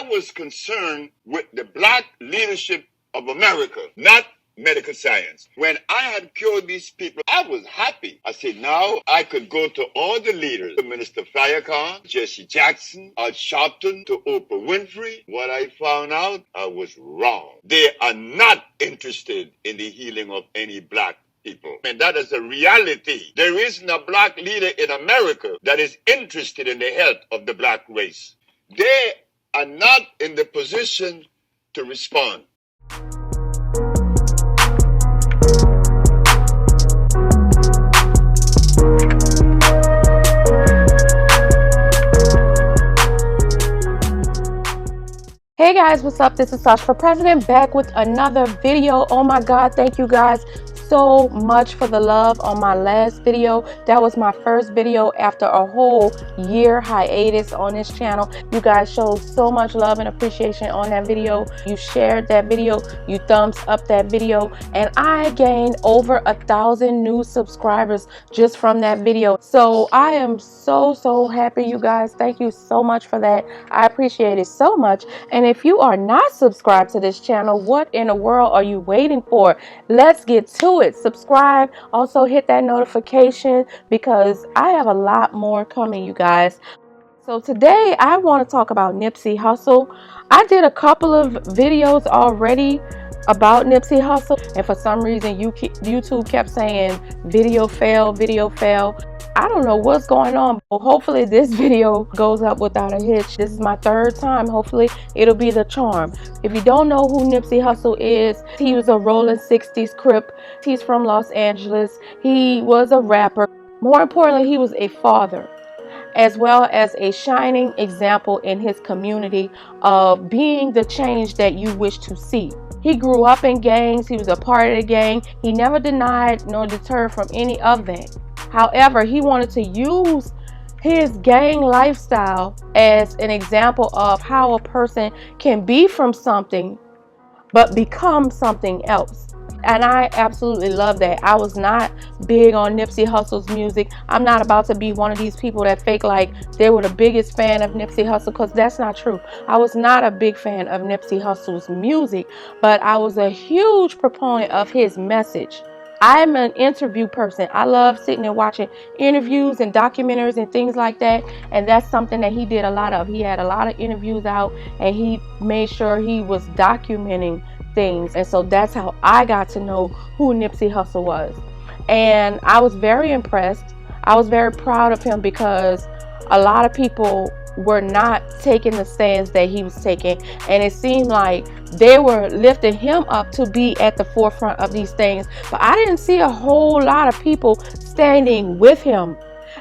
I was concerned with the black leadership of America, not medical science. When I had cured these people, I was happy. I said, now I could go to all the leaders, to Minister Farrakhan, Jesse Jackson, Al Sharpton, to Oprah Winfrey. What I found out, I was wrong. They are not interested in the healing of any black people. And that is a reality. There isn't a black leader in America that is interested in the health of the black race. They are not in the position to respond. Hey guys, what's up? This is Sasha for President, back with another video. Oh my god, thank you guys so much for the love on my last video. That was my first video after a whole year hiatus on this channel. You guys showed so much love and appreciation on that video. You shared that video, you thumbs up that video, and I gained over 1,000 new subscribers just from that video. So I am so happy, you guys. Thank you so much for that. I appreciate it so much. And if you are not subscribed to this channel, what in the world are you waiting for? Let's get to it. Subscribe. Also hit that notification because I have a lot more coming, you guys. So today I want to talk about Nipsey Hussle. I did a couple of videos already about Nipsey Hussle, and for some reason YouTube kept saying video fail, video fail. I don't know what's going on, but hopefully this video goes up without a hitch. This is my third time. Hopefully it'll be the charm. If you don't know who Nipsey Hussle is, he was a rolling 60s Crip. He's from Los Angeles. He was a rapper. More importantly, he was a father, as well as a shining example in his community of being the change that you wish to see. He grew up in gangs. He was a part of the gang. He never denied nor deterred from any of that. However, he wanted to use his gang lifestyle as an example of how a person can be from something but become something else. And I absolutely love that. I was not big on Nipsey Hussle's music. I'm not about to be one of these people that fake like they were the biggest fan of Nipsey Hussle, because that's not true. I was not a big fan of Nipsey Hussle's music, but I was a huge proponent of his message. I'm an interview person. I love sitting and watching interviews and documentaries and things like that. And that's something that he did a lot of. He had a lot of interviews out and he made sure he was documenting things. And so that's how I got to know who Nipsey Hussle was. And I was very impressed. I was very proud of him because a lot of people were not taking the stands that he was taking, and it seemed like they were lifting him up to be at the forefront of these things. But I didn't see a whole lot of people standing with him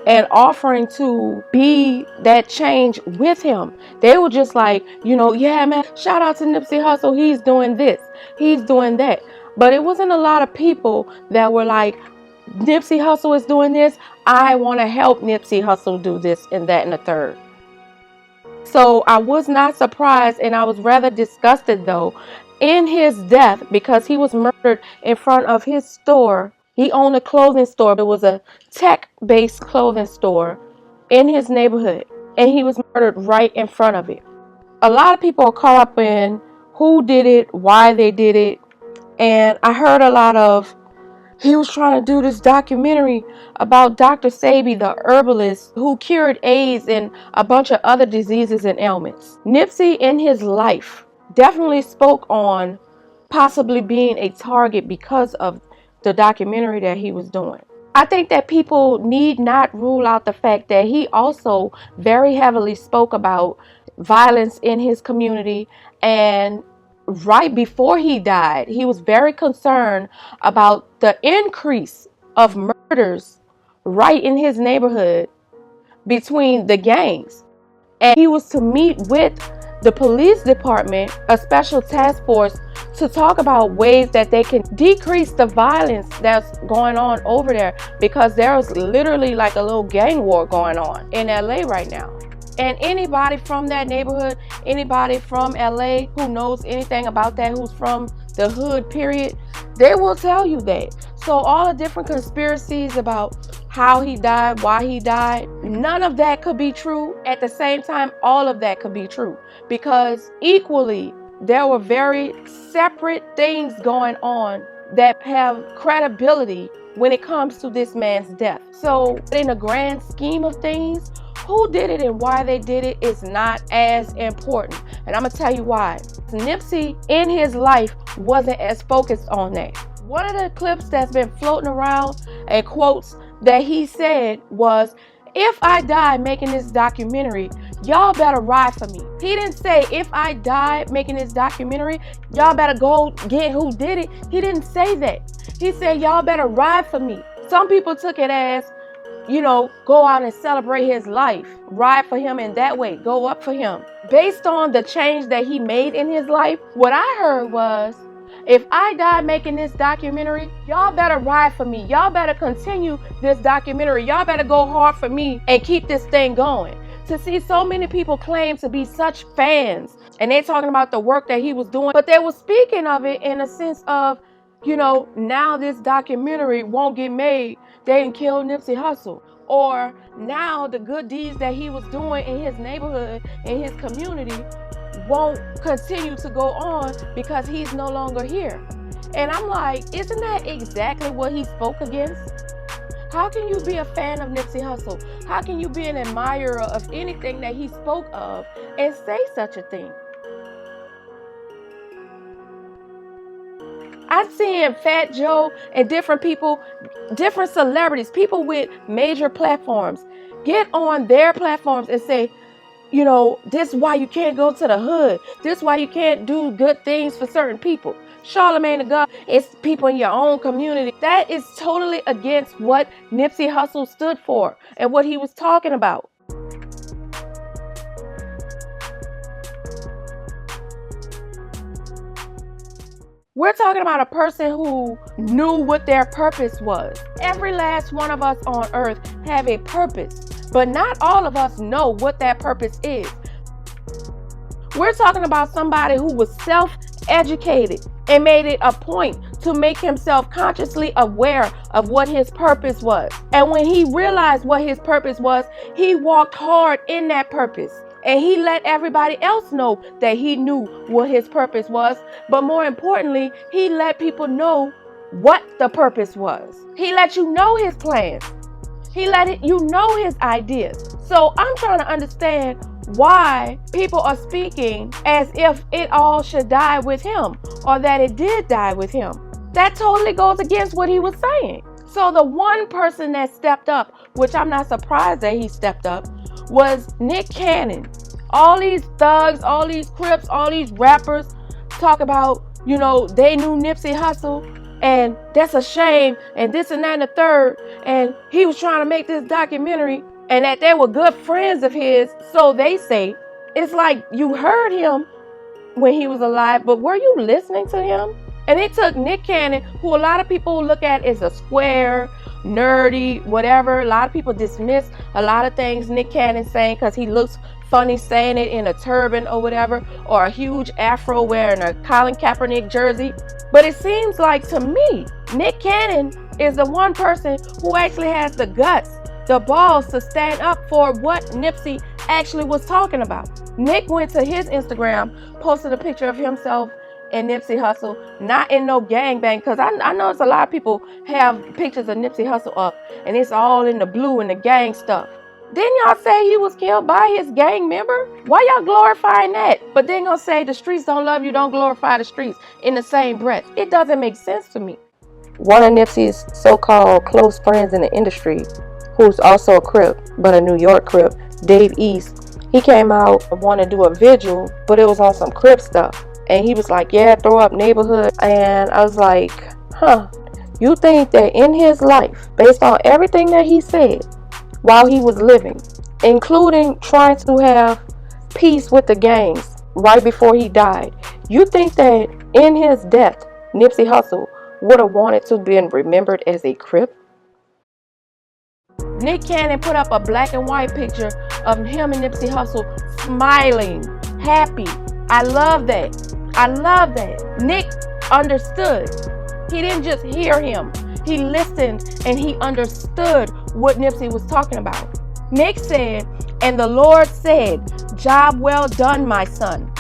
and offering to be that change with him. They were just like, you know, yeah man, shout out to Nipsey Hussle, he's doing this, he's doing that. But it wasn't a lot of people that were like, Nipsey Hussle is doing this, I want to help Nipsey Hussle do this and that and the third. So I was not surprised, and I was rather disgusted though in his death, because he was murdered in front of his store. He owned a clothing store. It was a tech-based clothing store in his neighborhood, and he was murdered right in front of it. A lot of people are caught up in who did it, why they did it, and I heard a lot of, he was trying to do this documentary about Dr. Sebi, the herbalist who cured AIDS and a bunch of other diseases and ailments. Nipsey in his life definitely spoke on possibly being a target because of the documentary that he was doing. I think that people need not rule out the fact that he also very heavily spoke about violence in his community, and right before he died, he was very concerned about the increase of murders right in his neighborhood between the gangs. And he was to meet with the police department, a special task force, to talk about ways that they can decrease the violence that's going on over there, because there was literally like a little gang war going on in LA right now. And anybody from that neighborhood, anybody from LA who knows anything about that, who's from the hood period, they will tell you that. So all the different conspiracies about how he died, why he died. None of that could be true. At the same time, all of that could be true, because equally there were very separate things going on that have credibility when it comes to this man's death. So in the grand scheme of things, who did it and why they did it is not as important. And I'm gonna tell you why. Nipsey in his life wasn't as focused on that. One of the clips that's been floating around and quotes that he said was, "If I die making this documentary, y'all better ride for me." He didn't say, "If I die making this documentary, y'all better go get who did it." He didn't say that. He said, "Y'all better ride for me." Some people took it as, go out and celebrate his life, ride for him in that way, go up for him. Based on the change that he made in his life, what I heard was, if I die making this documentary, y'all better ride for me. Y'all better continue this documentary. Y'all better go hard for me and keep this thing going. To see so many people claim to be such fans, and they talking about the work that he was doing, but they were speaking of it in a sense of, now this documentary won't get made. They didn't kill Nipsey Hussle. Or now the good deeds that he was doing in his neighborhood, in his community, won't continue to go on because he's no longer here. And I'm like, isn't that exactly what he spoke against? How can you be a fan of Nipsey Hussle? How can you be an admirer of anything that he spoke of and say such a thing? I've seen Fat Joe and different people, different celebrities, people with major platforms, get on their platforms and say, this is why you can't go to the hood. This is why you can't do good things for certain people. Charlemagne the God, it's people in your own community. That is totally against what Nipsey Hussle stood for and what he was talking about. We're talking about a person who knew what their purpose was. Every last one of us on earth have a purpose, but not all of us know what that purpose is. We're talking about somebody who was self-educated and made it a point to make himself consciously aware of what his purpose was. And when he realized what his purpose was, he walked hard in that purpose. And he let everybody else know that he knew what his purpose was. But more importantly, he let people know what the purpose was. He let you know his plans. He let you know his ideas. So I'm trying to understand why people are speaking as if it all should die with him, or that it did die with him. That totally goes against what he was saying. So the one person that stepped up, which I'm not surprised that he stepped up, was Nick Cannon. All these thugs, all these Crips, all these rappers talk about, they knew Nipsey Hussle, and that's a shame, and this and that and the third, and he was trying to make this documentary, and that they were good friends of his, so they say. It's like you heard him when he was alive, but were you listening to him? And it took Nick Cannon, who a lot of people look at as a square, nerdy, whatever. A lot of people dismiss a lot of things Nick Cannon saying because he looks funny saying it in a turban or whatever, or a huge afro wearing a Colin Kaepernick jersey. But it seems like to me, Nick Cannon is the one person who actually has the guts, the balls to stand up for what Nipsey actually was talking about. Nick went to his Instagram, posted a picture of himself and Nipsey Hussle, not in no gangbang, because I know it's a lot of people have pictures of Nipsey Hussle up and it's all in the blue and the gang stuff. Didn't y'all say he was killed by his gang member? Why y'all glorifying that? But then gonna say the streets don't love you, don't glorify the streets in the same breath. It doesn't make sense to me. One of Nipsey's so-called close friends in the industry, who's also a Crip, but a New York Crip, Dave East, he came out and wanted to do a vigil, but it was on some Crip stuff. And he was like, yeah, throw up neighborhood. And I was like, you think that in his life, based on everything that he said while he was living, including trying to have peace with the gangs right before he died, you think that in his death, Nipsey Hussle would have wanted to be remembered as a Crip? Nick Cannon put up a black and white picture of him and Nipsey Hussle smiling, happy. I love that. I love that. Nick understood. He didn't just hear him. He listened and he understood what Nipsey was talking about. Nick said, and the Lord said, job well done, my son.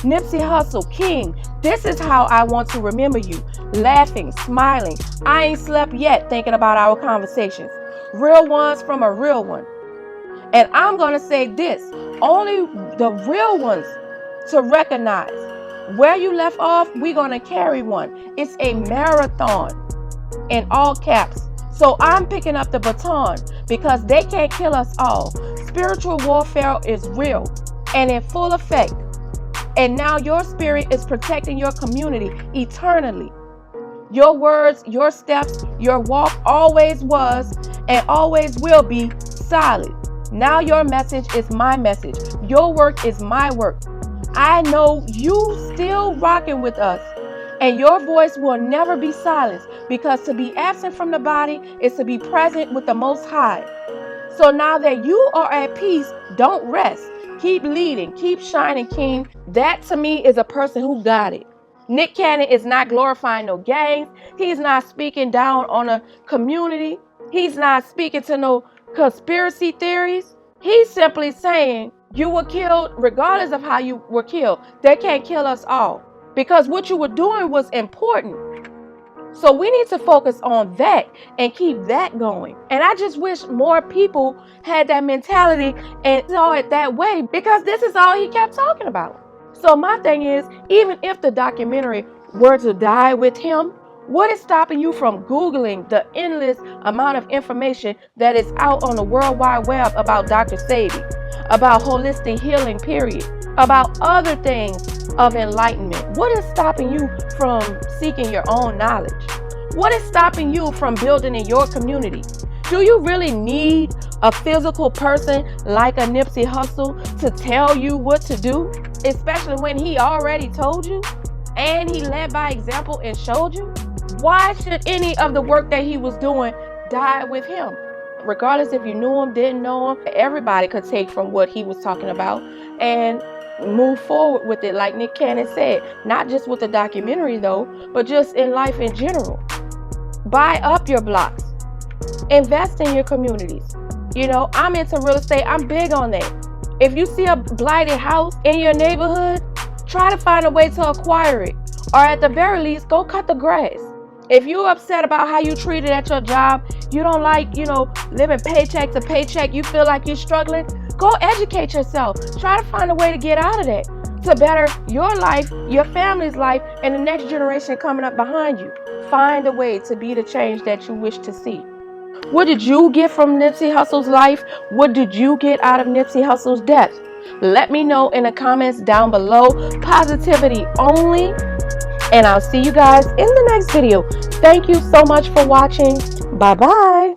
Nipsey Hussle, King, this is how I want to remember you. Laughing, smiling. I ain't slept yet thinking about our conversations. Real ones from a real one. And I'm going to say this, only the real ones to recognize. Where you left off, we're going to carry one. It's a marathon in all caps. So I'm picking up the baton because they can't kill us all. Spiritual warfare is real and in full effect. And now your spirit is protecting your community eternally. Your words, your steps, your walk always was and always will be solid. Now your message is my message. Your work is my work. I know you still rocking with us. And your voice will never be silenced, because to be absent from the body is to be present with the Most High. So now that you are at peace, don't rest. Keep leading, keep shining, King. That to me is a person who got it. Nick Cannon is not glorifying no gangs. He's not speaking down on a community. He's not speaking to no conspiracy theories. He's simply saying you were killed regardless of how you were killed. They can't kill us all. Because what you were doing was important. So we need to focus on that and keep that going. And I just wish more people had that mentality and saw it that way, because this is all he kept talking about. So my thing is, even if the documentary were to die with him, what is stopping you from Googling the endless amount of information that is out on the World Wide Web about Dr. Sadie, about holistic healing, period, about other things of enlightenment? What is stopping you from seeking your own knowledge? What is stopping you from building in your community? Do you really need a physical person like a Nipsey Hussle to tell you what to do? Especially when he already told you and he led by example and showed you? Why should any of the work that he was doing die with him? Regardless if you knew him, didn't know him, everybody could take from what he was talking about and move forward with it, like Nick Cannon said. Not just with the documentary though, but just in life in general. Buy up your blocks. Invest in your communities. You know, I'm into real estate. I'm big on that. If you see a blighted house in your neighborhood, try to find a way to acquire it. Or at the very least, go cut the grass. If you're upset about how you treated at your job, you don't like, living paycheck to paycheck, you feel like you're struggling, go educate yourself. Try to find a way to get out of that, to better your life, your family's life, and the next generation coming up behind you. Find a way to be the change that you wish to see. What did you get from Nipsey Hussle's life? What did you get out of Nipsey Hussle's death? Let me know in the comments down below. Positivity only. And I'll see you guys in the next video. Thank you so much for watching. Bye-bye.